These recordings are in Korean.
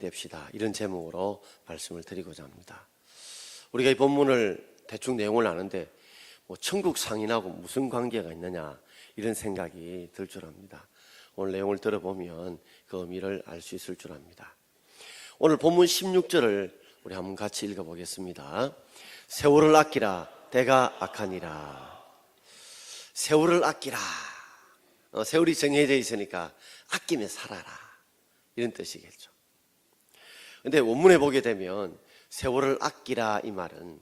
됩시다. 이런 제목으로 말씀을 드리고자 합니다. 우리가 이 본문을 대충 내용을 아는데 뭐 천국 상인하고 무슨 관계가 있느냐 이런 생각이 들 줄 압니다. 오늘 내용을 들어보면 그 의미를 알 수 있을 줄 압니다. 오늘 본문 16절을 우리 한번 같이 읽어보겠습니다. 세월을 아끼라 때가 악하니라. 세월을 아끼라. 세월이 정해져 있으니까 아끼며 살아라 이런 뜻이겠죠. 근데 원문에 보게 되면 세월을 아끼라 이 말은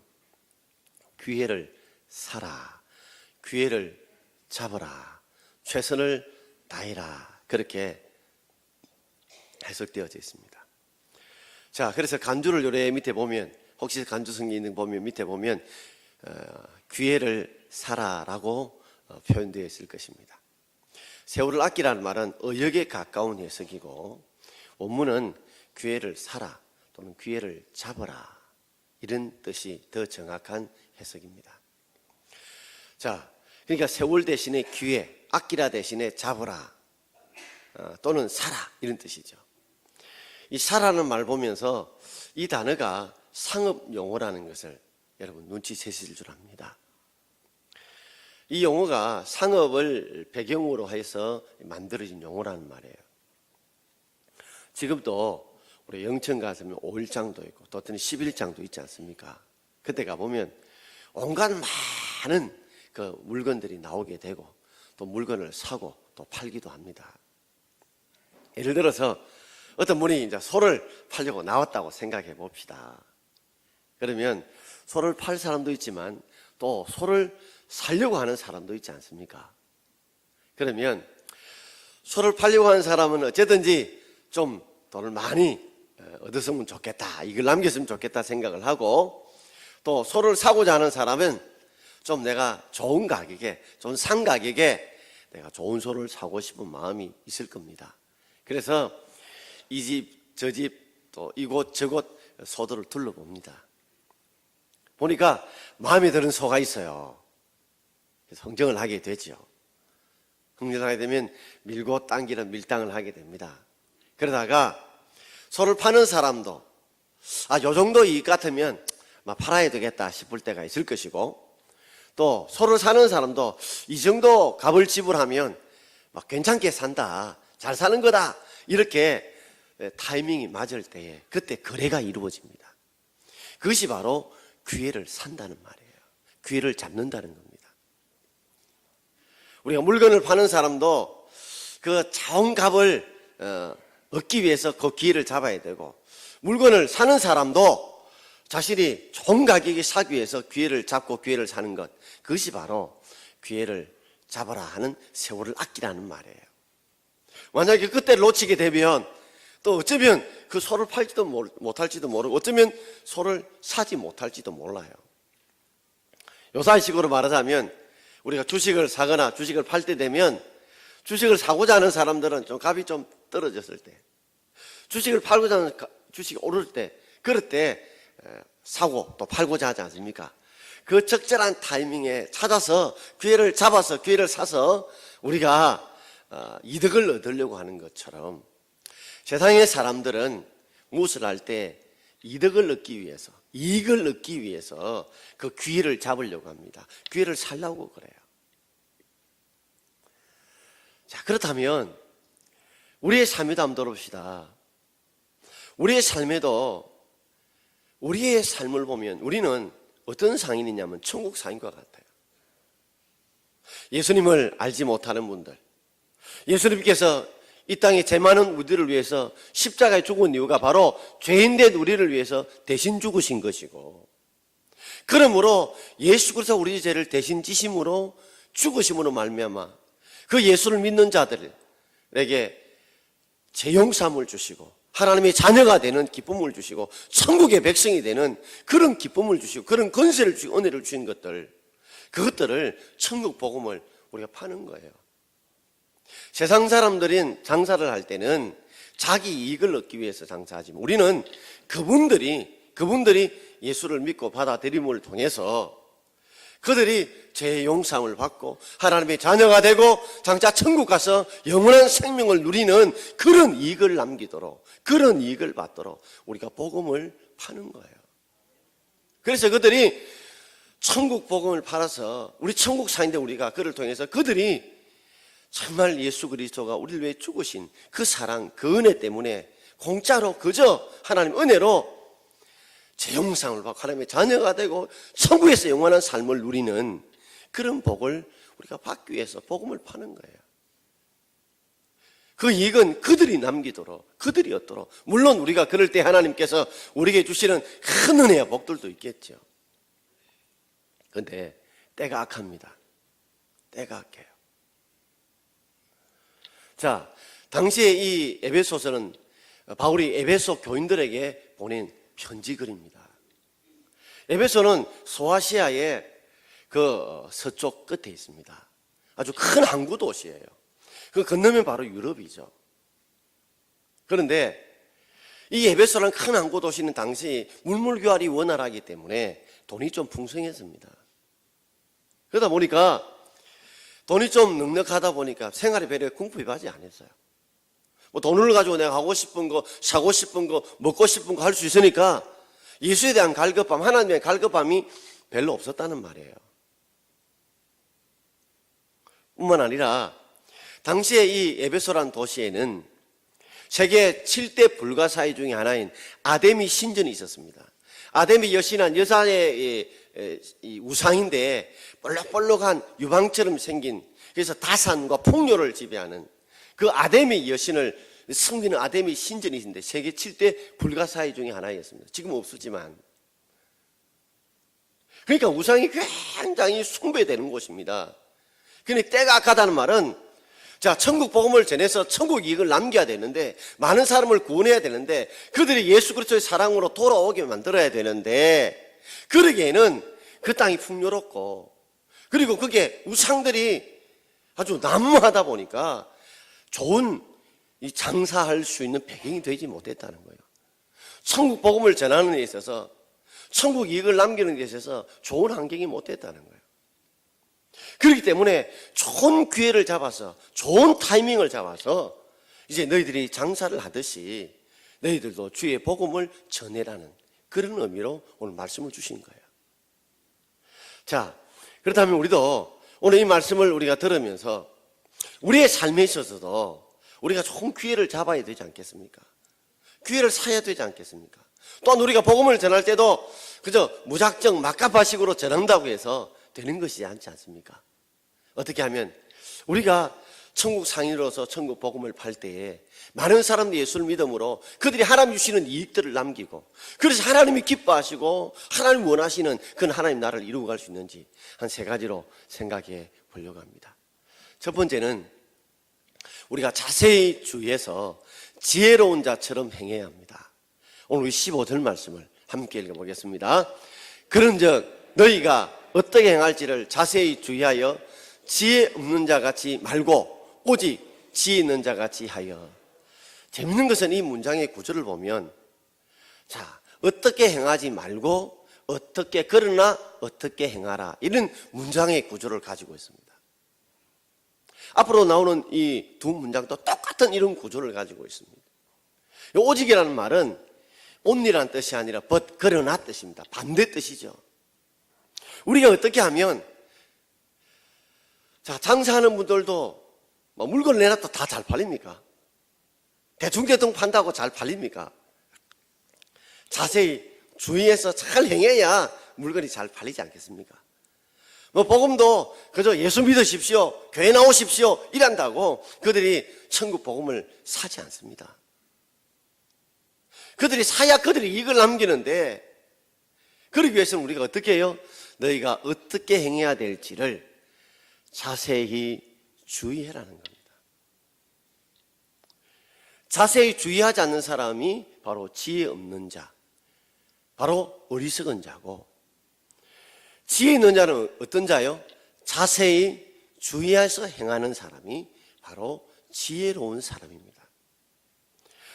기회를 사라, 기회를 잡아라, 최선을 다해라 그렇게 해석되어져 있습니다. 자, 그래서 간주를 요래 밑에 보면 혹시 간주 성경에 있는 보면 밑에 보면 기회를 사라라고 표현되어 있을 것입니다. 세월을 아끼라는 말은 의역에 가까운 해석이고 원문은 기회를 사라 또는 기회를 잡아라 이런 뜻이 더 정확한 해석입니다. 자, 그러니까 세월 대신에 기회, 아끼라 대신에 잡아라 또는 사라 이런 뜻이죠. 이 사라는 말 보면서 이 단어가 상업 용어라는 것을 여러분 눈치채실 줄 압니다. 이 용어가 상업을 배경으로 해서 만들어진 용어라는 말이에요. 지금도 우리 영천 가서면 5일장도 있고 또 어떤 10일장도 있지 않습니까? 그때 가보면 온갖 많은 그 물건들이 나오게 되고 또 물건을 사고 또 팔기도 합니다. 예를 들어서 어떤 분이 이제 소를 팔려고 나왔다고 생각해 봅시다. 그러면 소를 팔 사람도 있지만 또 소를 살려고 하는 사람도 있지 않습니까? 그러면 소를 팔려고 하는 사람은 어쨌든지 좀 돈을 많이 얻었으면 좋겠다, 이걸 남겼으면 좋겠다 생각을 하고 또 소를 사고자 하는 사람은 좀 내가 좋은 가격에, 좋은 상 가격에 내가 좋은 소를 사고 싶은 마음이 있을 겁니다. 그래서 이 집, 저 집, 또 이곳, 저곳 소들을 둘러봅니다. 보니까 마음에 드는 소가 있어요. 그래서 흥정을 하게 되죠. 흥정을 하게 되면 밀고 당기는 밀당을 하게 됩니다. 그러다가 소를 파는 사람도 요 정도 이익 같으면 팔아야 되겠다 싶을 때가 있을 것이고 또 소를 사는 사람도 이 정도 값을 지불하면 괜찮게 산다, 잘 사는 거다 이렇게 타이밍이 맞을 때에 그때 거래가 이루어집니다. 그것이 바로 기회를 산다는 말이에요. 기회를 잡는다는 겁니다. 우리가 물건을 파는 사람도 그 좋은 값을 얻기 위해서 그 기회를 잡아야 되고 물건을 사는 사람도 자신이 좋은 가격에 사기 위해서 기회를 잡고 기회를 사는 것, 그것이 바로 기회를 잡아라 하는 세월을 아끼라는 말이에요. 만약에 그때를 놓치게 되면 또 어쩌면 그 소를 팔지도 못할지도 모르고 어쩌면 소를 사지 못할지도 몰라요. 요사이식으로 말하자면 우리가 주식을 사거나 주식을 팔 때 되면 주식을 사고자 하는 사람들은 좀 값이 좀 떨어졌을 때, 주식을 팔고자 하는 주식이 오를 때, 그럴 때 사고 또 팔고자 하지 않습니까? 그 적절한 타이밍에 찾아서 기회를 잡아서 기회를 사서 우리가 이득을 얻으려고 하는 것처럼 세상의 사람들은 무엇을 할 때 이득을 얻기 위해서, 이익을 얻기 위해서 그 기회를 잡으려고 합니다. 기회를 살려고 그래요. 자, 그렇다면 우리의 삶에도 한번 들어봅시다. 우리의 삶에도 우리의 삶을 보면 우리는 어떤 상인이냐면 천국 상인과 같아요. 예수님을 알지 못하는 분들, 예수님께서 이 땅에 죄 많은 우리를 위해서 십자가에 죽은 이유가 바로 죄인된 우리를 위해서 대신 죽으신 것이고, 그러므로 예수 그리스도 우리 죄를 대신 지심으로 죽으심으로 말미암아 그 예수를 믿는 자들에게 죄 용서함을 주시고 하나님의 자녀가 되는 기쁨을 주시고 천국의 백성이 되는 그런 기쁨을 주시고 그런 권세를 주시고 은혜를 주신 것들, 그것들을 천국 복음을 우리가 파는 거예요. 세상 사람들은 장사를 할 때는 자기 이익을 얻기 위해서 장사하지만 우리는 그분들이 예수를 믿고 받아들임을 통해서 그들이 죄의 용서함을 받고 하나님의 자녀가 되고 장차 천국 가서 영원한 생명을 누리는 그런 이익을 남기도록, 그런 이익을 받도록 우리가 복음을 파는 거예요. 그래서 그들이 천국 복음을 팔아서 우리 천국 사인데 우리가 그를 통해서 그들이 정말 예수 그리스도가 우리를 위해 죽으신 그 사랑, 그 은혜 때문에 공짜로 그저 하나님 은혜로 재용상을 받고 하나님의 자녀가 되고 천국에서 영원한 삶을 누리는 그런 복을 우리가 받기 위해서 복음을 파는 거예요. 그 이익은 그들이 남기도록, 그들이 얻도록. 물론 우리가 그럴 때 하나님께서 우리에게 주시는 큰 은혜와 복들도 있겠죠. 그런데 때가 악합니다. 때가 악해요. 자, 당시에 이 에베소서는 바울이 에베소 교인들에게 보낸 편지 글입니다. 에베소는 소아시아의 그 서쪽 끝에 있습니다. 아주 큰 항구 도시예요. 그 건너면 바로 유럽이죠. 그런데 이 에베소라는 큰 항구 도시는 당시 물물교활이 원활하기 때문에 돈이 좀 풍성했습니다. 그러다 보니까 돈이 좀 넉넉하다 보니까 생활의 배려에 궁핍하지 않았어요. 뭐 돈을 가지고 내가 하고 싶은 거, 사고 싶은 거, 먹고 싶은 거 할 수 있으니까 예수에 대한 갈급함, 하나님의 갈급함이 별로 없었다는 말이에요. 뿐만 아니라 당시에 이 에베소란 도시에는 세계 7대 불가사의 중에 하나인 아데미 신전이 있었습니다. 아데미 여신은 여자의 이 우상인데 볼록볼록한 유방처럼 생긴, 그래서 다산과 풍요를 지배하는 그 아데미 여신을 섬기는 아데미 신전이 있는데 세계 7대 불가사의 중에 하나였습니다. 지금 없었지만. 그러니까 우상이 굉장히 숭배되는 곳입니다. 그러니 때가 악하다는 말은, 자, 천국 복음을 전해서 천국 이익을 남겨야 되는데, 많은 사람을 구원해야 되는데, 그들이 예수 그리스도의 사랑으로 돌아오게 만들어야 되는데, 그러기에는 그 땅이 풍요롭고, 그리고 그게 우상들이 아주 난무하다 보니까 좋은 이 장사할 수 있는 배경이 되지 못했다는 거예요. 천국 복음을 전하는 데 있어서, 천국 이익을 남기는 데 있어서 좋은 환경이 못 됐다는 거예요. 그렇기 때문에 좋은 기회를 잡아서, 좋은 타이밍을 잡아서 이제 너희들이 장사를 하듯이 너희들도 주의 복음을 전해라는 그런 의미로 오늘 말씀을 주신 거예요. 자, 그렇다면 우리도 오늘 이 말씀을 우리가 들으면서 우리의 삶에 있어서도 우리가 좋은 기회를 잡아야 되지 않겠습니까? 기회를 사야 되지 않겠습니까? 또한 우리가 복음을 전할 때도 그저 무작정 막가파식으로 전한다고 해서 되는 것이지 않지 않습니까? 어떻게 하면 우리가 천국 상인으로서 천국 복음을 팔 때에 많은 사람들이 예수를 믿음으로 그들이 하나님 주시는 이익들을 남기고, 그래서 하나님이 기뻐하시고 하나님 원하시는 그런 하나님 나라를 이루어 갈 수 있는지 한 세 가지로 생각해 보려고 합니다. 첫 번째는 우리가 자세히 주의해서 지혜로운 자처럼 행해야 합니다. 오늘 15절 말씀을 함께 읽어보겠습니다. 그런즉 너희가 어떻게 행할지를 자세히 주의하여 지혜 없는 자 같이 말고 오직 지혜 있는 자 같이 하여. 재밌는 것은 이 문장의 구조를 보면, 자, 어떻게 행하지 말고 어떻게, 그러나 어떻게 행하라, 이런 문장의 구조를 가지고 있습니다. 앞으로 나오는 이 두 문장도 똑같은 이런 구조를 가지고 있습니다. 오직이라는 말은 only라는 뜻이 아니라 but, 그러나 뜻입니다. 반대 뜻이죠. 우리가 어떻게 하면, 자, 장사하는 분들도 뭐 물건 내놨다 다 잘 팔립니까? 대충대충 판다고 잘 팔립니까? 자세히 주의해서 잘 행해야 물건이 잘 팔리지 않겠습니까? 뭐 복음도 그저 예수 믿으십시오, 교회 나오십시오 이란다고 그들이 천국 복음을 사지 않습니다. 그들이 사야 그들이 이익을 남기는데, 그러기 위해서는 우리가 어떻게 해요? 너희가 어떻게 행해야 될지를 자세히 주의해라는 겁니다. 자세히 주의하지 않는 사람이 바로 지혜 없는 자, 바로 어리석은 자고, 지혜 있는 자는 어떤 자요? 자세히 주의해서 행하는 사람이 바로 지혜로운 사람입니다.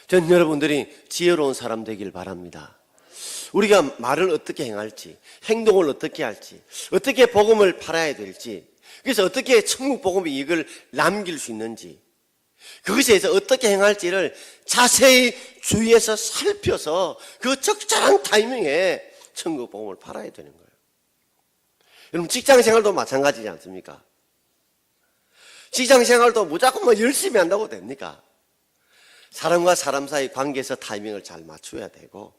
전 여러분들이 지혜로운 사람 되길 바랍니다. 우리가 말을 어떻게 행할지, 행동을 어떻게 할지, 어떻게 복음을 팔아야 될지, 그래서 어떻게 천국 복음의 이익을 남길 수 있는지, 그것에 대해서 어떻게 행할지를 자세히 주의해서 살펴서 그 적절한 타이밍에 천국 복음을 팔아야 되는 거예요. 여러분, 직장 생활도 마찬가지지 않습니까? 직장 생활도 무조건 열심히 한다고 됩니까? 사람과 사람 사이 관계에서 타이밍을 잘 맞춰야 되고,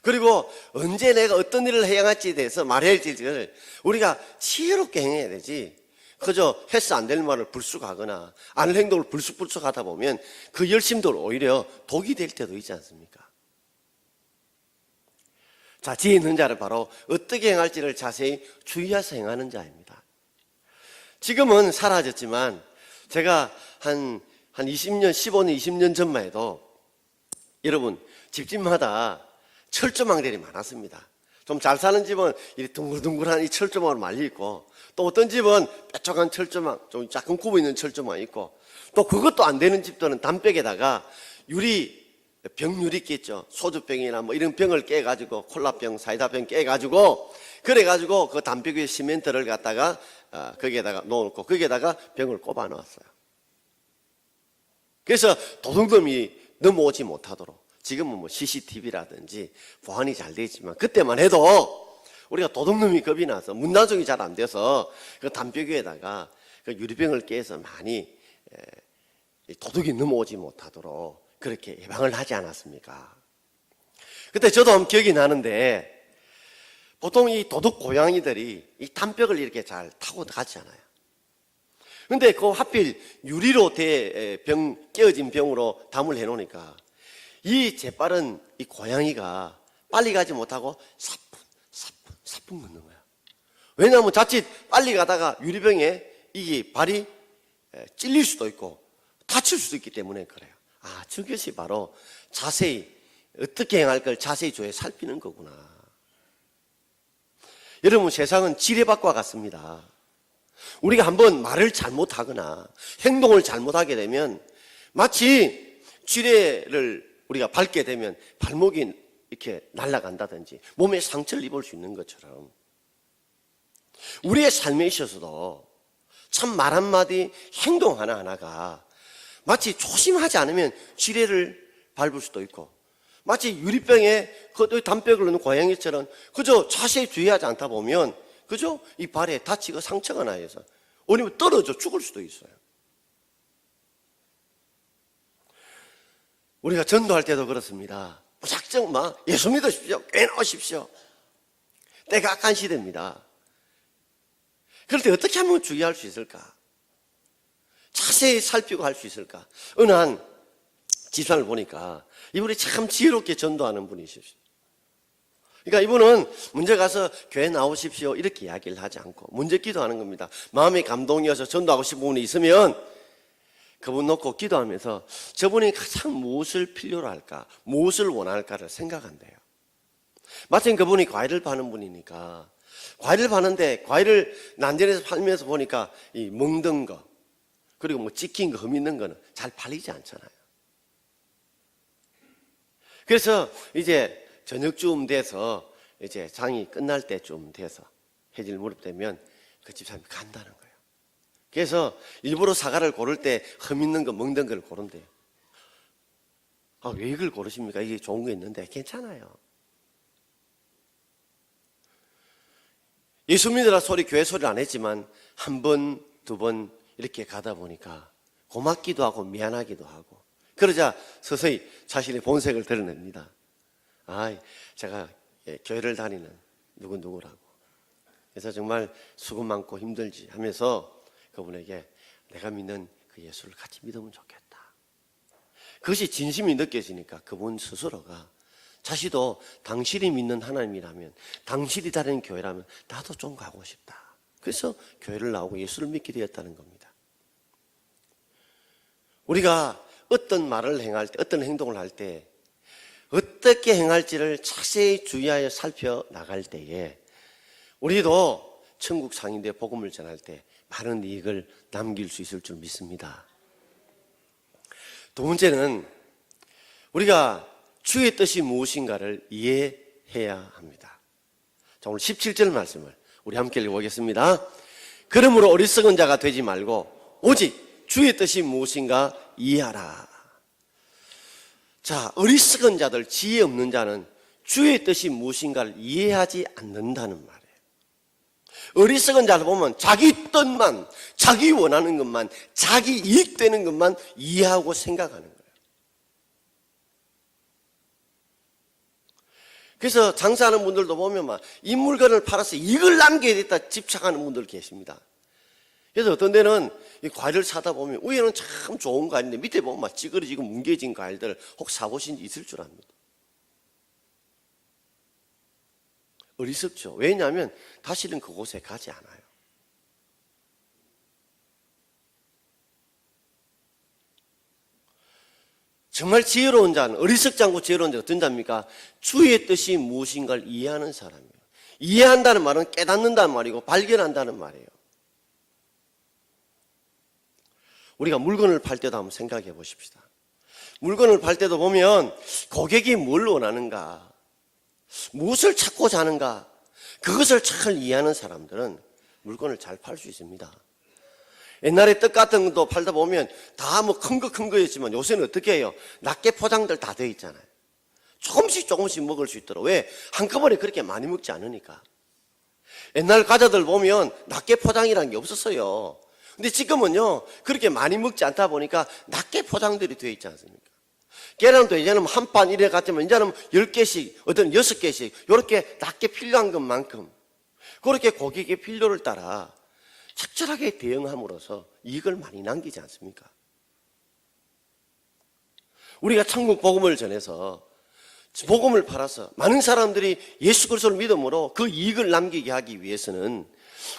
그리고 언제 내가 어떤 일을 해야 할지에 대해서 말해야 할지를 우리가 지혜롭게 행해야 되지, 그저 해서 안 될 말을 불쑥하거나 안 할 행동을 불쑥불쑥 하다 보면 그 열심도 오히려 독이 될 때도 있지 않습니까? 자, 지혜 있는 자를 바로 어떻게 행할지를 자세히 주의해서 행하는 자입니다. 지금은 사라졌지만 제가 한 20년, 15년, 20년 전만 해도 여러분, 집집마다 철조망들이 많았습니다. 좀 잘 사는 집은 이 둥글둥글한 이 철조망으로 말려있고, 또 어떤 집은 뾰족한 철조망, 좀 작은 굽어 있는 철조망이 있고, 또 그것도 안 되는 집들은 담백에다가 병유리 있겠죠. 소주병이나 뭐 이런 병을 깨가지고, 콜라병, 사이다병 깨가지고, 그래가지고 그 담백 위에 시멘트를 갖다가 거기에다가 놓고 거기에다가 병을 꼽아 넣었어요. 그래서 도둑놈이 넘어오지 못하도록. 지금은 뭐 CCTV라든지 보안이 잘 되어 있지만, 그때만 해도 우리가 도둑놈이 겁이 나서 문단속이 잘 안 돼서 그 담벼 위에다가 그 유리병을 깨서 많이 도둑이 넘어오지 못하도록 그렇게 예방을 하지 않았습니까? 그때 저도 한번 기억이 나는데, 보통 이 도둑 고양이들이 이 담벼를 이렇게 잘 타고 가잖아요. 근데 그 하필 유리로 깨어진 병으로 담을 해놓으니까 이 재빠른 이 고양이가 빨리 가지 못하고 사뿐 걷는 거야. 왜냐하면 자칫 빨리 가다가 유리병에 이게 발이 찔릴 수도 있고 다칠 수도 있기 때문에 그래요. 아, 저것이 바로 자세히 어떻게 행할 걸 자세히 조에 살피는 거구나. 여러분, 세상은 지뢰밭과 같습니다. 우리가 한번 말을 잘못하거나 행동을 잘못하게 되면 마치 지뢰를 우리가 밟게 되면 발목이 이렇게 날아간다든지 몸에 상처를 입을 수 있는 것처럼, 우리의 삶에 있어서도 참 말 한마디, 행동 하나하나가 마치 조심하지 않으면 지뢰를 밟을 수도 있고, 마치 유리병에 그 담벼락을 넣는 고양이처럼 그저 자세히 주의하지 않다 보면 그저 이 발에 다치고 상처가 나서 아니면 떨어져 죽을 수도 있어요. 우리가 전도할 때도 그렇습니다. 무작정 막 예수 믿으십시오, 교회 나오십시오. 때가 악한 시대입니다. 그럴 때 어떻게 하면 주의할 수 있을까? 자세히 살피고 할 수 있을까? 어느 한 집사를 보니까 이분이 참 지혜롭게 전도하는 분이십시오. 그러니까 이분은 먼저 가서 교회 나오십시오 이렇게 이야기를 하지 않고 먼저 기도하는 겁니다. 마음의 감동이어서 전도하고 싶은 분이 있으면 그분 놓고 기도하면서 저분이 가장 무엇을 필요로 할까, 무엇을 원할까를 생각한대요. 마침 그분이 과일을 파는 분이니까 과일을 파는데 과일을 난전에서 팔면서 보니까 이 멍든 거, 그리고 뭐 찍힌 거, 흠 있는 거는 잘 팔리지 않잖아요. 그래서 이제 저녁쯤 돼서 이제 장이 끝날 때쯤 돼서 해질 무렵 되면 그 집사람이 간다는 거예요. 그래서 일부러 사과를 고를 때 흠 있는 거, 멍든 걸 고른대요. 아, 왜 이걸 고르십니까? 이게 좋은 거 있는데 괜찮아요. 예수 믿으라 소리, 교회 소리를 안 했지만 한 번, 두 번 이렇게 가다 보니까 고맙기도 하고 미안하기도 하고, 그러자 서서히 자신의 본색을 드러냅니다. 아, 제가 교회를 다니는 누구누구라고. 그래서 정말 수고 많고 힘들지 하면서 그분에게 내가 믿는 그 예수를 같이 믿으면 좋겠다. 그것이 진심이 느껴지니까 그분 스스로가 자신도 당신이 믿는 하나님이라면, 당신이 다니는 교회라면 나도 좀 가고 싶다. 그래서 교회를 나오고 예수를 믿게 되었다는 겁니다. 우리가 어떤 말을 행할 때, 어떤 행동을 할 때 어떻게 행할지를 자세히 주의하여 살펴나갈 때에 우리도 천국 상인들의 복음을 전할 때 많은 이익을 남길 수 있을 줄 믿습니다. 두 번째는 우리가 주의 뜻이 무엇인가를 이해해야 해야 합니다. 자, 오늘 17절 말씀을 우리 함께 읽어보겠습니다. 그러므로 어리석은 자가 되지 말고 오직 주의 뜻이 무엇인가 이해하라. 자, 어리석은 자들, 지혜 없는 자는 주의 뜻이 무엇인가를 이해하지 않는다는 말이에요. 어리석은 자를 보면 자기 뜻만, 자기 원하는 것만, 자기 이익되는 것만 이해하고 생각하는 거예요. 그래서 장사하는 분들도 보면 막 이 물건을 팔아서 이걸 남겨야겠다 집착하는 분들 계십니다. 그래서 어떤 데는 이 과일을 사다 보면 위에는 참 좋은 과일인데 밑에 보면 막 찌그러지고 뭉개진 과일들 혹 사보신 지 있을 줄 압니다. 어리석죠. 왜냐하면 다시는 그곳에 가지 않아요. 정말 지혜로운 자는, 어리석지 않고 지혜로운 자가 어떤 자입니까? 주의 뜻이 무엇인가를 이해하는 사람이에요. 이해한다는 말은 깨닫는다는 말이고 발견한다는 말이에요. 우리가 물건을 팔 때도 한번 생각해 보십시다. 물건을 팔 때도 보면 고객이 뭘 원하는가, 무엇을 찾고자 하는가, 그것을 잘 이해하는 사람들은 물건을 잘 팔 수 있습니다. 옛날에 떡 같은 것도 팔다 보면 다 뭐 큰 거였지만 요새는 어떻게 해요? 낱개 포장들 다 되어 있잖아요. 조금씩 먹을 수 있도록. 왜? 한꺼번에 그렇게 많이 먹지 않으니까. 옛날 과자들 보면 낱개 포장이라는 게 없었어요. 근데 지금은요, 그렇게 많이 먹지 않다 보니까 낱개 포장들이 되어 있지 않습니까? 계란도 예전에는 한 판 이래 갔지만 이제는 10개씩, 어떤 6개씩, 이렇게 낱개 필요한 것만큼 그렇게 고객의 필요를 따라 적절하게 대응함으로써 이익을 많이 남기지 않습니까? 우리가 천국 복음을 전해서 복음을 팔아서 많은 사람들이 예수 그리스도를 믿음으로 그 이익을 남기게 하기 위해서는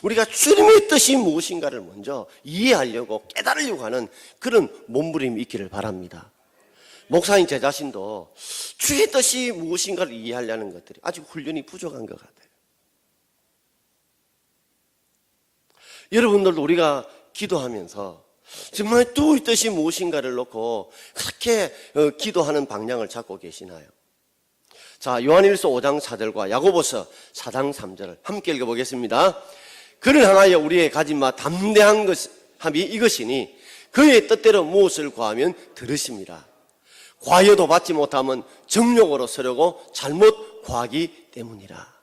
우리가 주님의 뜻이 무엇인가를 먼저 이해하려고 깨달으려고 하는 그런 몸부림이 있기를 바랍니다. 목사인 제 자신도 주의 뜻이 무엇인가를 이해하려는 것들이 아직 훈련이 부족한 것 같아요. 여러분들도 우리가 기도하면서 정말 주의 뜻이 무엇인가를 놓고 그렇게 기도하는 방향을 잡고 계시나요? 자, 요한일서 5장 4절과 야고보서 4장 3절을 함께 읽어보겠습니다. 그를 향하여 우리의 가진 바 담대한 것함이 이것이니 그의 뜻대로 무엇을 구하면 들으십니다. 구하여도 받지 못하면 정욕으로 서려고 잘못 구하기 때문이라.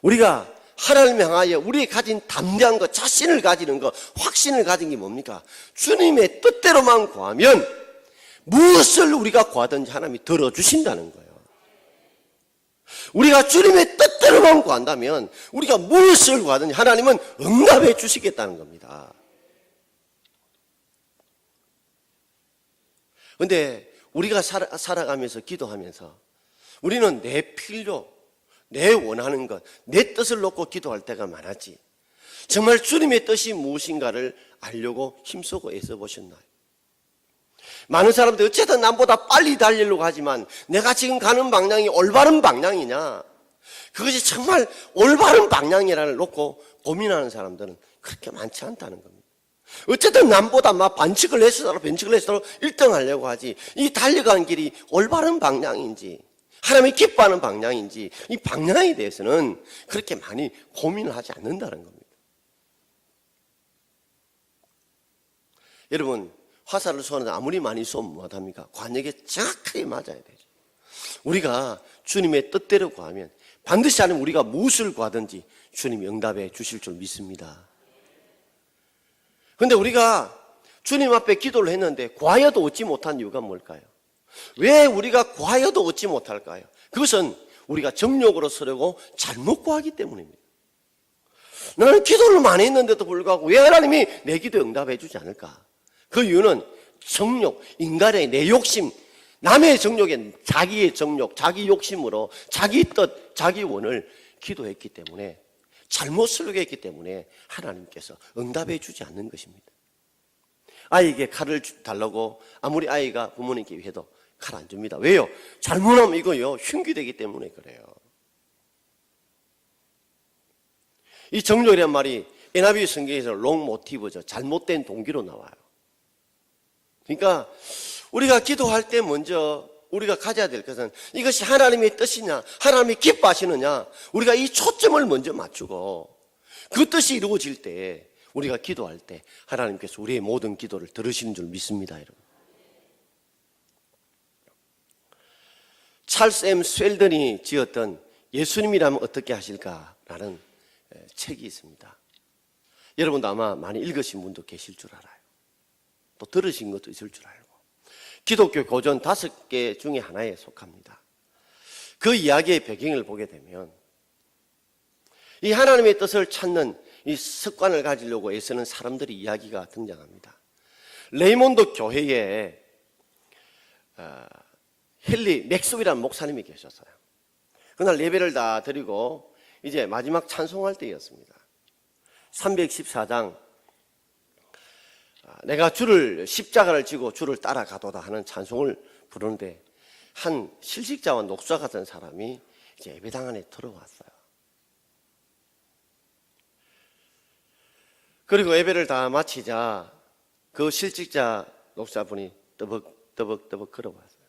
우리가 하나님을 향하여 우리 가진 담대한 것, 자신을 가지는 것, 확신을 가진 게 뭡니까? 주님의 뜻대로만 구하면 무엇을 우리가 구하든지 하나님이 들어주신다는 거예요. 우리가 주님의 뜻대로만 구한다면 우리가 무엇을 구하든지 하나님은 응답해 주시겠다는 겁니다. 그런데 우리가 살아가면서 기도하면서 우리는 내 필요, 내 원하는 것, 내 뜻을 놓고 기도할 때가 많았지. 정말 주님의 뜻이 무엇인가를 알려고 힘쓰고 애써보셨나요? 많은 사람들이 어쨌든 남보다 빨리 달리려고 하지만 내가 지금 가는 방향이 올바른 방향이냐, 그것이 정말 올바른 방향이라를 놓고 고민하는 사람들은 그렇게 많지 않다는 겁니다. 어쨌든 남보다 막 반칙을 해서라도 1등 하려고 하지, 이 달려가는 길이 올바른 방향인지 하나님이 기뻐하는 방향인지 이 방향에 대해서는 그렇게 많이 고민을 하지 않는다는 겁니다. 여러분, 화살을 쏘는데 아무리 많이 쏘면 뭐합니까? 관역에 정확하게 맞아야 되죠. 우리가 주님의 뜻대로 구하면 반드시 하나님 우리가 무엇을 구하든지 주님이 응답해 주실 줄 믿습니다. 그런데 우리가 주님 앞에 기도를 했는데 구하여도 얻지 못한 이유가 뭘까요? 왜 우리가 구하여도 얻지 못할까요? 그것은 우리가 정욕으로 서려고 잘못 구하기 때문입니다. 나는 기도를 많이 했는데도 불구하고 왜 하나님이 내 기도에 응답해 주지 않을까? 그 이유는 정욕, 인간의 내 욕심, 남의 정욕에 자기의 정욕, 자기 욕심으로 자기 뜻, 자기 원을 기도했기 때문에, 잘못 설교했기 때문에 하나님께서 응답해 주지 않는 것입니다. 아이에게 칼을 달라고 아무리 아이가 부모님께 해도 칼 안 줍니다. 왜요? 잘못하면 이거요, 흉기되기 때문에 그래요. 이 정욕이란 말이 NIV 성경에서 wrong motive죠. 잘못된 동기로 나와요. 그러니까 우리가 기도할 때 먼저 우리가 가져야 될 것은 이것이 하나님의 뜻이냐, 하나님이 기뻐하시느냐, 우리가 이 초점을 먼저 맞추고 그 뜻이 이루어질 때 우리가 기도할 때 하나님께서 우리의 모든 기도를 들으시는 줄 믿습니다, 여러분. 찰스 M. 스웰던이 지었던 예수님이라면 어떻게 하실까라는 책이 있습니다. 여러분도 아마 많이 읽으신 분도 계실 줄 알아요. 또 들으신 것도 있을 줄 알고. 기독교 고전 5개 중에 하나에 속합니다. 그 이야기의 배경을 보게 되면 이 하나님의 뜻을 찾는 이 습관을 가지려고 애쓰는 사람들의 이야기가 등장합니다. 레이몬드 교회에 헨리 맥스웰이라는 목사님이 계셨어요. 그날 예배를 다 드리고 이제 마지막 찬송할 때였습니다. 314장 내가 주를 십자가를 지고 주를 따라가도다 하는 찬송을 부르는데 한 실직자와 녹사 같은 사람이 이제 예배당 안에 들어왔어요. 그리고 예배를 다 마치자 그 실직자 녹사분이 떠벅떠벅 걸어왔어요.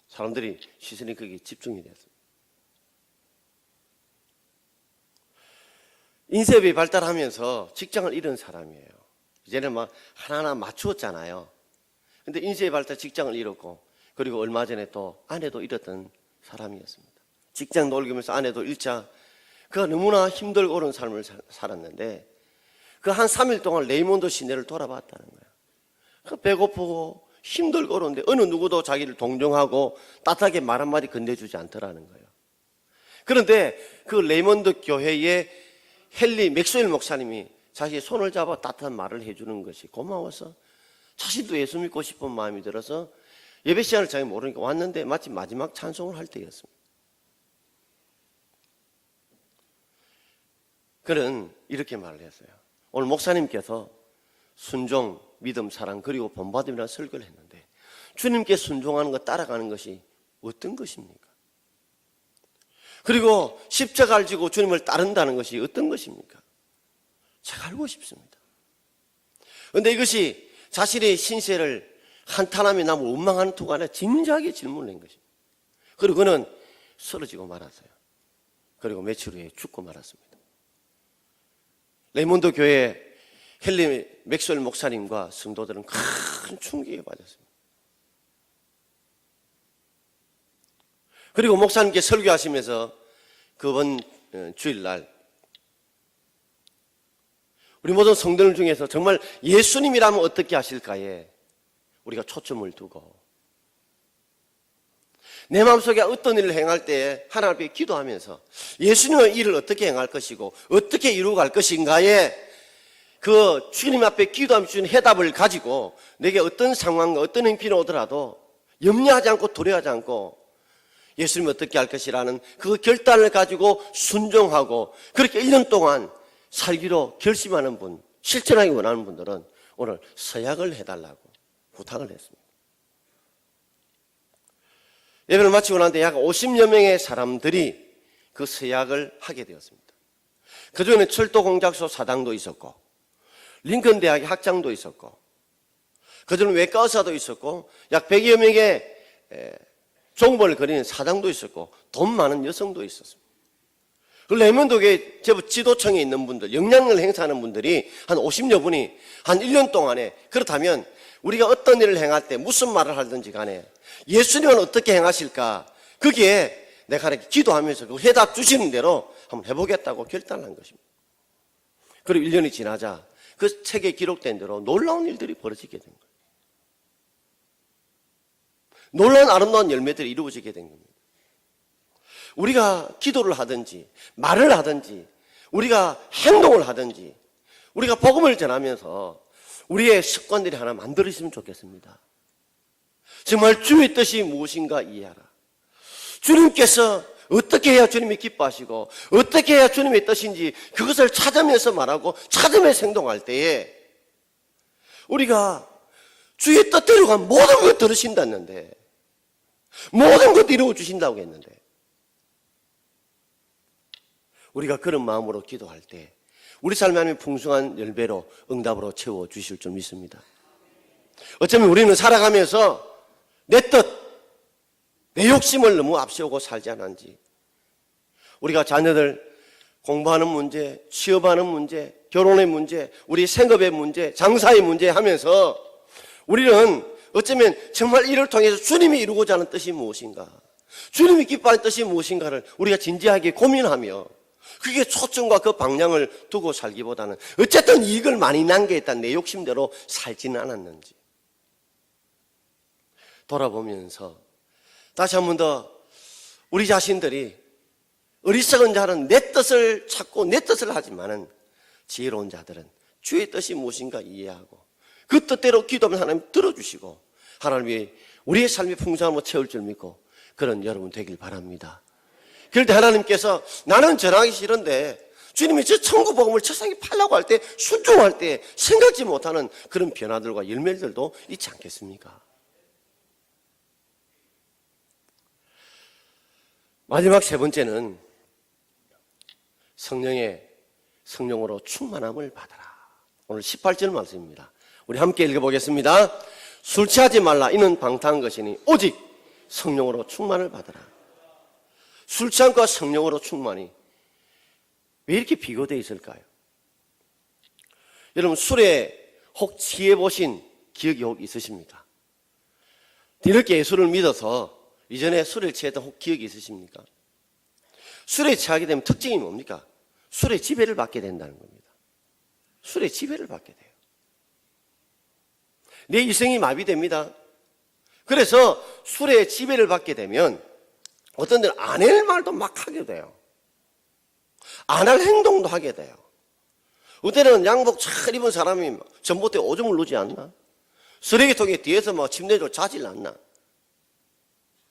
사람들이 시선이 거기에 집중이 됐습니다. 인쇄업이 발달하면서 직장을 잃은 사람이에요. 이제는 막 하나하나 맞추었잖아요. 근데 인쇄업이 발달 직장을 잃었고, 그리고 얼마 전에 또 아내도 잃었던 사람이었습니다. 직장 놀기면서 아내도 잃자 그가 너무나 힘들고 어려운 삶을 살았는데 그 한 3일 동안 레이몬드 시내를 돌아봤다는 거예요. 그 배고프고 힘들고 어려운데 어느 누구도 자기를 동정하고 따뜻하게 말 한마디 건네주지 않더라는 거예요. 그런데 그 레이몬드 교회의 헨리 맥스웰 목사님이 자기의 손을 잡아 따뜻한 말을 해주는 것이 고마워서 자신도 예수 믿고 싶은 마음이 들어서 예배 시간을 잘 모르니까 왔는데 마치 마지막 찬송을 할 때였습니다. 그는 이렇게 말을 했어요. 오늘 목사님께서 순종, 믿음, 사랑, 그리고 본받음이라는 설교를 했는데 주님께 순종하는 것, 따라가는 것이 어떤 것입니까? 그리고 십자가를 지고 주님을 따른다는 것이 어떤 것입니까? 제가 알고 싶습니다. 그런데 이것이 자신의 신세를 한탄함이 나무 원망하는 투가 아니라 진지하게 질문을 한 것입니다. 그리고 그는 쓰러지고 말았어요. 그리고 며칠 후에 죽고 말았습니다. 레이몬드 교회 헨리 맥스웰 목사님과 성도들은 큰 충격에 빠졌습니다. 그리고 목사님께 설교하시면서 그번 주일날 우리 모든 성도들 중에서 정말 예수님이라면 어떻게 하실까에 우리가 초점을 두고 내 마음속에 어떤 일을 행할 때 하나님 앞에 기도하면서 예수님은 일을 어떻게 행할 것이고 어떻게 이루어갈 것인가에 그 주님 앞에 기도하며 주신 해답을 가지고 내게 어떤 상황과 어떤 형편이 오더라도 염려하지 않고 두려워하지 않고 예수님이 어떻게 할 것이라는 그 결단을 가지고 순종하고 그렇게 1년 동안 살기로 결심하는 분, 실천하기 원하는 분들은 오늘 서약을 해달라고 부탁을 했습니다. 예배를 마치고 난 뒤에 약 50여 명의 사람들이 그 서약을 하게 되었습니다. 그중에는 철도공작소 사장도 있었고 링컨 대학의 학장도 있었고 그중에 외과 의사도 있었고 약 100여 명의 종벌을 거리는 사장도 있었고 돈 많은 여성도 있었습니다. 그 레이몬드 교회 제법 지도층에 있는 분들, 영향력을 행사하는 분들이 한 50여 분이 한 1년 동안에 그렇다면 우리가 어떤 일을 행할 때 무슨 말을 하든지 간에 예수님은 어떻게 행하실까 거기에 내가 이렇게 기도하면서 그 해답 주시는 대로 한번 해보겠다고 결단한 것입니다. 그리고 1년이 지나자 그 책에 기록된 대로 놀라운 일들이 벌어지게 된 거예요. 놀라운 아름다운 열매들이 이루어지게 된 겁니다. 우리가 기도를 하든지 말을 하든지 우리가 행동을 하든지 우리가 복음을 전하면서 우리의 습관들이 하나 만들어지면 좋겠습니다. 정말 주의 뜻이 무엇인가 이해하라. 주님께서 어떻게 해야 주님이 기뻐하시고 어떻게 해야 주님의 뜻인지 그것을 찾으면서 말하고 찾으면서 행동할 때에 우리가 주의 뜻대로 간 모든 것 들으신다는데 모든 것 이루어 주신다고 했는데 우리가 그런 마음으로 기도할 때 우리 삶에 하나님 풍성한 열매로 응답으로 채워주실 줄 믿습니다. 어쩌면 우리는 살아가면서 내 뜻, 내 욕심을 너무 앞세우고 살지 않았는지, 우리가 자녀들 공부하는 문제, 취업하는 문제, 결혼의 문제, 우리 생업의 문제, 장사의 문제 하면서 우리는 어쩌면 정말 이를 통해서 주님이 이루고자 하는 뜻이 무엇인가, 주님이 기뻐하는 뜻이 무엇인가를 우리가 진지하게 고민하며 그게 초점과 그 방향을 두고 살기보다는 어쨌든 이익을 많이 남겨있다 내 욕심대로 살지는 않았는지 돌아보면서 다시 한 번 더 우리 자신들이 어리석은 자는 내 뜻을 찾고 내 뜻을 하지만은 지혜로운 자들은 주의 뜻이 무엇인가 이해하고 그 뜻대로 기도하면 하나님 들어주시고 하나님이 우리의 삶이 풍성함으로 채울 줄 믿고 그런 여러분 되길 바랍니다. 그럴 때 하나님께서 나는 전하기 싫은데 주님이 저 천국 복음을 세상에 팔라고 할 때 순종할 때 생각지 못하는 그런 변화들과 열매들도 있지 않겠습니까? 마지막 세 번째는 성령으로 충만함을 받아라. 오늘 18절 말씀입니다. 우리 함께 읽어보겠습니다. 술 취하지 말라. 이는 방탕한 것이니 오직 성령으로 충만을 받아라. 술 취함과 성령으로 충만이 왜 이렇게 비교되어 있을까요? 여러분 술에 혹 취해 보신 기억이 혹 있으십니까? 뒤늦게 예수를 믿어서 이전에 술을 취했던 혹 기억이 있으십니까? 술에 취하게 되면 특징이 뭡니까? 술의 지배를 받게 된다는 겁니다. 술의 지배를 받게 돼요. 내 이성이 마비됩니다. 그래서 술의 지배를 받게 되면 어떤 데는 안 할 말도 막 하게 돼요. 안 할 행동도 하게 돼요. 어때는 양복 잘 입은 사람이 전봇대에 오줌을 누지 않나? 쓰레기통에 뒤에서 막 침대로 자질 않나?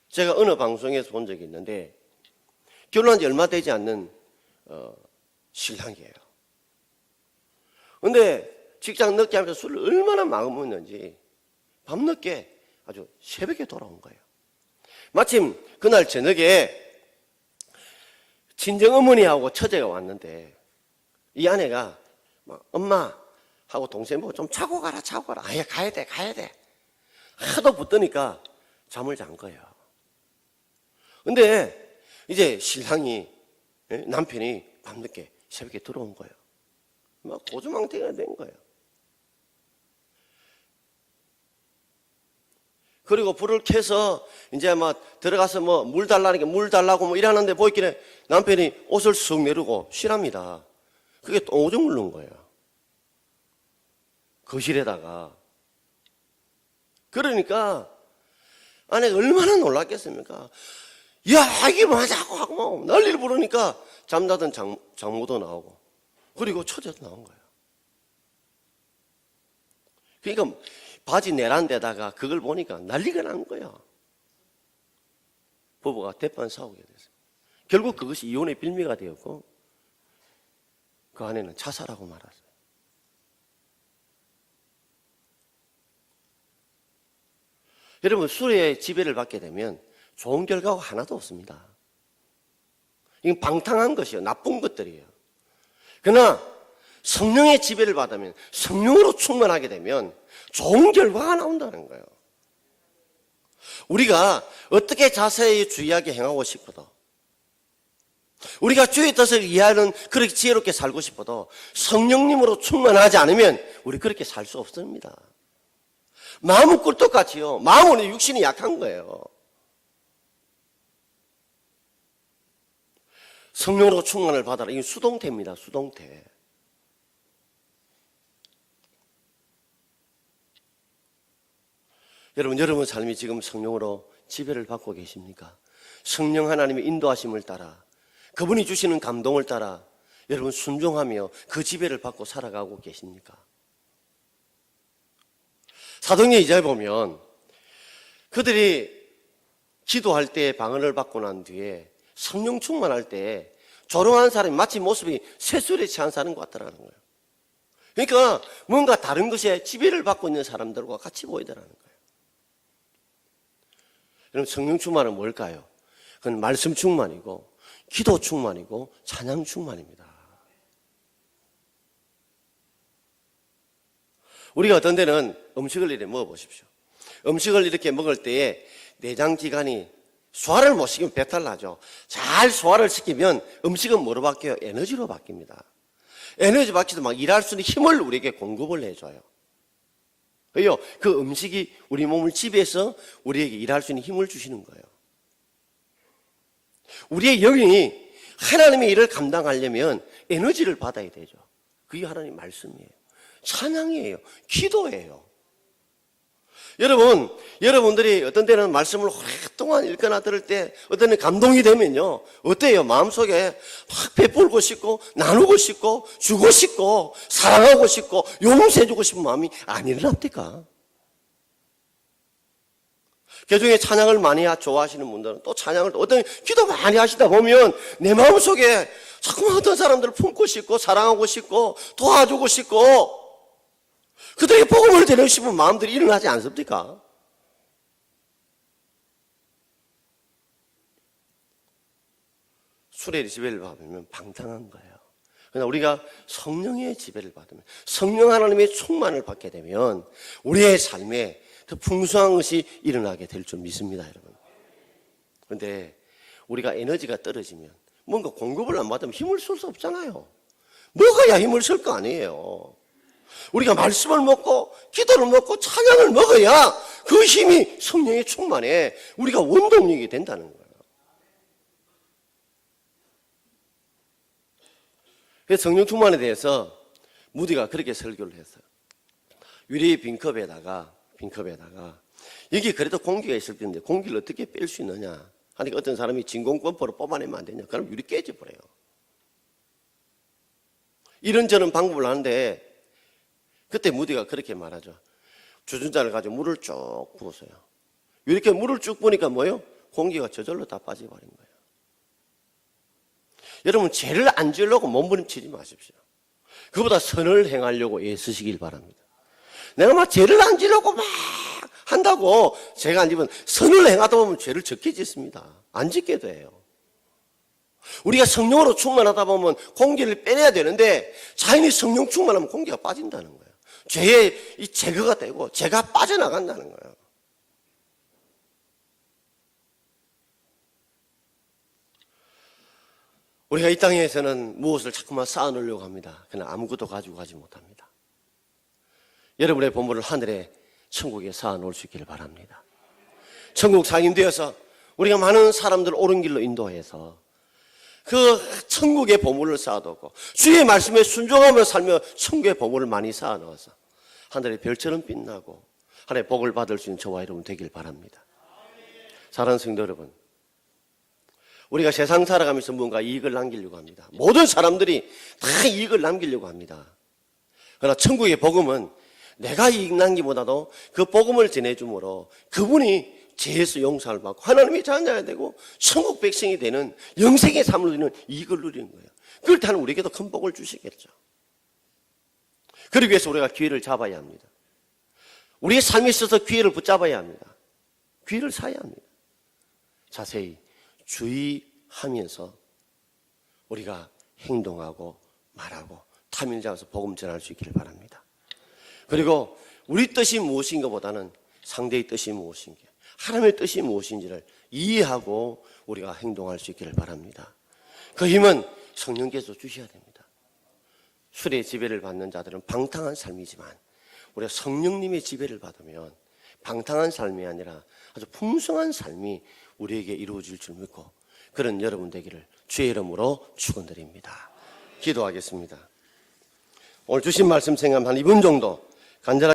제가 어느 방송에서 본 적이 있는데 결혼한 지 얼마 되지 않는 신랑이에요. 근데 직장 늦게 하면서 술을 얼마나 많이 먹는지 밤늦게 아주 새벽에 돌아온 거예요. 마침 그날 저녁에 친정어머니하고 처제가 왔는데 이 아내가 막 엄마 하고 동생 보고 좀 자고 가라 자고 가라. 아예 가야 돼 하도 붙더니까 잠을 잔 거예요. 근데 이제 신랑이 남편이 밤늦게 새벽에 들어온 거예요. 막 고주망태가 된 거예요. 그리고 불을 켜서 이제 막 들어가서 뭐 물 달라니까 물 달라고 뭐 이러는데 보이길래 남편이 옷을 쑥 내리고 쉬랍니다. 그게 또 오줌을 넣은 거예요. 거실에다가. 그러니까 아내가 얼마나 놀랐겠습니까? 야, 이게 뭐냐고 하고 난리를 부르니까 잠자던 장모도 나오고 그리고 처제도 나온 거예요. 그러니까 바지 내란 데다가 그걸 보니까 난리가 난 거예요. 부부가 대판 싸우게 됐어요. 결국 그것이 이혼의 빌미가 되었고 그 아내는 자살하고 말았어요. 여러분 술의 지배를 받게 되면 좋은 결과가 하나도 없습니다. 이건 방탕한 것이에요. 나쁜 것들이에요. 그러나 성령의 지배를 받으면 성령으로 충만하게 되면 좋은 결과가 나온다는 거예요. 우리가 어떻게 자세히 주의하게 행하고 싶어도 우리가 주의 뜻을 이해하는 그렇게 지혜롭게 살고 싶어도 성령님으로 충만하지 않으면 우리 그렇게 살 수 없습니다. 마음은 꿀떡같이요. 마음은 육신이 약한 거예요. 성령으로 충만을 받아라. 이게 수동태입니다. 수동태. 여러분 삶이 지금 성령으로 지배를 받고 계십니까? 성령 하나님의 인도하심을 따라 그분이 주시는 감동을 따라 여러분 순종하며 그 지배를 받고 살아가고 계십니까? 사도행전 2장에 보면 그들이 기도할 때 방언을 받고 난 뒤에 성령 충만할 때 조롱한 사람이 마치 모습이 새술에 취한 사람 같더라는 거예요. 그러니까 뭔가 다른 것에 지배를 받고 있는 사람들과 같이 보이더라는 거예요. 여러분 성령 충만은 뭘까요? 그건 말씀 충만이고 기도 충만이고 찬양 충만입니다. 우리가 어떤 데는 음식을 이렇게 먹어보십시오. 음식을 이렇게 먹을 때에 내장기관이 소화를 못 시키면 배탈 나죠. 잘 소화를 시키면 음식은 뭐로 바뀌어요? 에너지로 바뀝니다. 에너지 바뀌도 막 일할 수 있는 힘을 우리에게 공급을 해줘요. 왜요? 그 음식이 우리 몸을 지배해서 우리에게 일할 수 있는 힘을 주시는 거예요. 우리의 영이 하나님의 일을 감당하려면 에너지를 받아야 되죠. 그게 하나님 말씀이에요. 찬양이에요. 기도예요. 여러분들이 어떤 때는 말씀을 오랫동안 읽거나 들을 때 어떤 때는 감동이 되면요. 어때요? 마음속에 막 베풀고 싶고 나누고 싶고 주고 싶고 사랑하고 싶고 용서해주고 싶은 마음이 안 일어납니까? 그중에 찬양을 많이 좋아하시는 분들은 또 찬양을 어떤 기도 많이 하시다 보면 내 마음속에 자꾸만 어떤 사람들을 품고 싶고 사랑하고 싶고 도와주고 싶고 그들에게 복음을 드리고 싶은 마음들이 일어나지 않습니까? 술의 지배를 받으면 방탕한 거예요. 그러나 우리가 성령의 지배를 받으면 성령 하나님의 충만을 받게 되면 우리의 삶에 더 풍성한 것이 일어나게 될 줄 믿습니다, 여러분. 그런데 우리가 에너지가 떨어지면 뭔가 공급을 안 받으면 힘을 쓸 수 없잖아요. 먹어야 힘을 쓸 거 아니에요. 우리가 말씀을 먹고 기도를 먹고 찬양을 먹어야 그 힘이 성령의 충만에 우리가 원동력이 된다는 거예요. 그래서 성령 충만에 대해서 무디가 그렇게 설교를 했어요. 유리 빈컵에다가 여기 그래도 공기가 있을 텐데 공기를 어떻게 뺄 수 있느냐 하니까 어떤 사람이 진공펌프로 뽑아내면 안 되냐. 그럼 유리 깨져버려요. 이런저런 방법을 하는데 그때 무디가 그렇게 말하죠. 주전자를 가지고 물을 쭉 부었어요. 이렇게 물을 쭉 부으니까 뭐예요? 공기가 저절로 다 빠져버린 거예요. 여러분 죄를 안 지으려고 몸부림치지 마십시오. 그보다 선을 행하려고 애쓰시길 바랍니다. 내가 막 죄를 안 지으려고 막 한다고 죄가 안 지면 선을 행하다 보면 죄를 적게 짓습니다. 안 짓게 돼요. 우리가 성령으로 충만하다 보면 공기를 빼내야 되는데 자연히 성령 충만하면 공기가 빠진다는 거예요. 죄의 이 제거가 되고 죄가 빠져나간다는 거예요. 우리가 이 땅에서는 무엇을 자꾸만 쌓아놓으려고 합니다. 그러나 아무것도 가지고 가지 못합니다. 여러분의 보물을 하늘에 천국에 쌓아놓을 수 있기를 바랍니다. 천국 상인되어서 우리가 많은 사람들 옳은 길로 인도해서 그 천국의 보물을 쌓아두고 주의 말씀에 순종하며 살며 천국의 보물을 많이 쌓아놓아서 하늘의 별처럼 빛나고 하늘의 복을 받을 수 있는 저와 여러분 되길 바랍니다. 사랑하는 성도 여러분, 우리가 세상 살아가면서 뭔가 이익을 남기려고 합니다. 모든 사람들이 다 이익을 남기려고 합니다. 그러나 천국의 복음은 내가 이익 남기보다도 그 복음을 전해줌으로 그분이 죄에서 용서를 받고 하나님의 자녀가 되고 천국 백성이 되는 영생의 삶을 누리는 이익을 누리는 거예요. 그렇다면 우리에게도 큰 복을 주시겠죠. 그러기 위해서 우리가 기회를 잡아야 합니다. 우리의 삶에 있어서 기회를 붙잡아야 합니다. 기회를 사야 합니다. 자세히 주의하면서 우리가 행동하고 말하고 탐일자로서 복음 전할 수 있기를 바랍니다. 그리고 우리 뜻이 무엇인가 보다는 상대의 뜻이 무엇인가, 하나님의 뜻이 무엇인지를 이해하고 우리가 행동할 수 있기를 바랍니다. 그 힘은 성령께서 주셔야 됩니다. 술의 지배를 받는 자들은 방탕한 삶이지만 우리가 성령님의 지배를 받으면 방탕한 삶이 아니라 아주 풍성한 삶이 우리에게 이루어질 줄 믿고 그런 여러분 되기를 주의 이름으로 축원드립니다. 기도하겠습니다. 오늘 주신 말씀 생각하면 한 2분 정도 간절하게